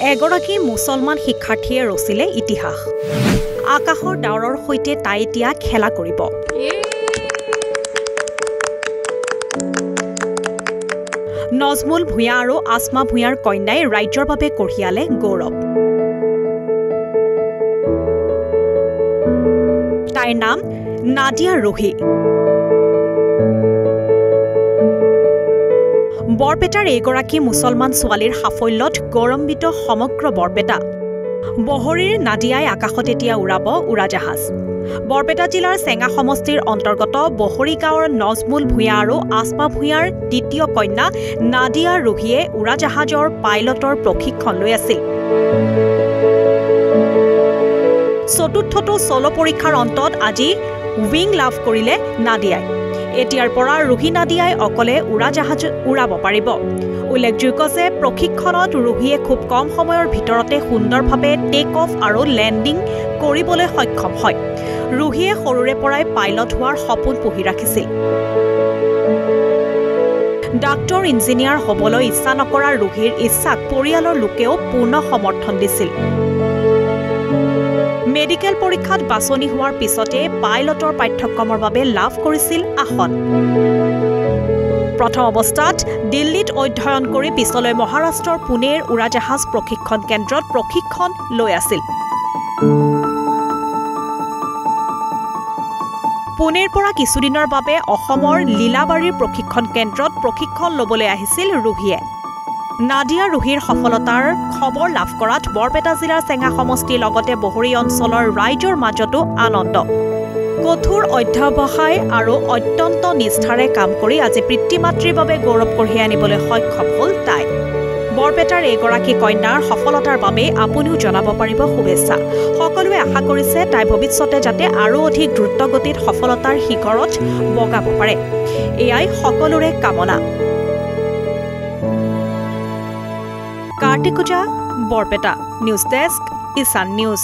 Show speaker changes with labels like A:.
A: এগৰাকী মুছলমান শিক্ষাৰ্থীয়ে ৰচিলে ইতিহাস। আকাশৰ ডাৱৰৰ সৈতে তাই এতিয়া খেলা কৰিব। নজমুল ভূঞা আৰু আসমা ভূঞাৰ কন্যাই ৰাজ্যৰ বাবে কঢ়িয়ালে গৌৰৱ। তাইৰ নাম নাদিয়া ৰুহি। বৰপেটাৰ এইগৰাকী মুছলমান ছোৱালীৰ সাফল্যত গৌৰৱান্বিত সমগ্ৰ বৰপেটা। বহৰীৰ নাদিয়াই আকাশত এতিয়া উৰাব উৰাজাহাজ। বৰপেটা জিলাৰ চেঙা সমষ্টিৰ অন্তৰ্গত বহৰী গাঁৱৰ নজমুল ভূঞা আৰু আসমা ভূঞাৰ দ্বিতীয় কন্যা নাদিয়া ৰুহিয়ে উৰাজাহাজৰ পাইলটৰ প্ৰশিক্ষণ লৈ আছিল। চতুৰ্থটো চলো পৰীক্ষাৰ অন্তত আজি উইং লাভ কৰিলে নাদিয়াই। এতিয়াৰ পৰা ৰুহি নাদিয়াই অকলে উৰাজাহাজ উৰাব পাৰিব। উল্লেখযোগ্য যে প্ৰশিক্ষণত ৰুহিয়ে খুব কম সময়ৰ ভিতৰতে সুন্দৰভাৱে টেক অফ আৰু লেণ্ডিং কৰিবলৈ সক্ষম হয়। ৰুহিয়ে সৰুৰে পৰাই পাইলট হোৱাৰ সপোন পুহি ৰাখিছিল। ডাক্তৰ ইঞ্জিনিয়াৰ হ'বলৈ ইচ্ছা নকৰা ৰুহিৰ ইচ্ছাক পৰিয়ালৰ লোকেও পূৰ্ণ সমৰ্থন দিছিল। মেডিকেল পৰীক্ষাত বাছনি হোৱাৰ পিছতে পাইলটৰ পাঠ্যক্ৰমৰ বাবে লাভ কৰিছিল আসন। প্ৰথম অৱস্থাত দিল্লীত অধ্যয়ন কৰি পিছলৈ মহাৰাষ্ট্ৰৰ পুনেৰ উৰাজাহাজ প্ৰশিক্ষণ কেন্দ্ৰত প্ৰশিক্ষণ লৈ আছিল। পুনেৰ পৰা কিছুদিনৰ বাবে অসমৰ লীলাবাৰীৰ প্ৰশিক্ষণ কেন্দ্ৰত প্ৰশিক্ষণ ল'বলৈ আহিছিল ৰুহিয়ে। নাদিয়া ৰুহিৰ সফলতাৰ খবৰ লাভ কৰাত বৰপেটা জিলাৰ চেঙা সমষ্টিৰ লগতে বহৰী অঞ্চলৰ ৰাইজৰ মাজতো আনন্দ। কঠোৰ অধ্যৱসায় আৰু অত্যন্ত নিষ্ঠাৰে কাম কৰি আজি পিতৃ মাতৃৰ বাবে গৌৰৱ কঢ়িয়াই আনিবলৈ সক্ষম হ'ল তাই। বৰপেটাৰ এইগৰাকী কন্যাৰ সফলতাৰ বাবে আপুনিও জনাব পাৰিব শুভেচ্ছা। সকলোৱে আশা কৰিছে তাই ভৱিষ্যতে যাতে আৰু অধিক দ্ৰুতগতিত সফলতাৰ শিখৰত বগাব পাৰে। এয়াই সকলোৰে কামনা। কাৰ্তিক ওজা, বৰপেটা। নিউজ ডেস্ক, ইছান নিউজ।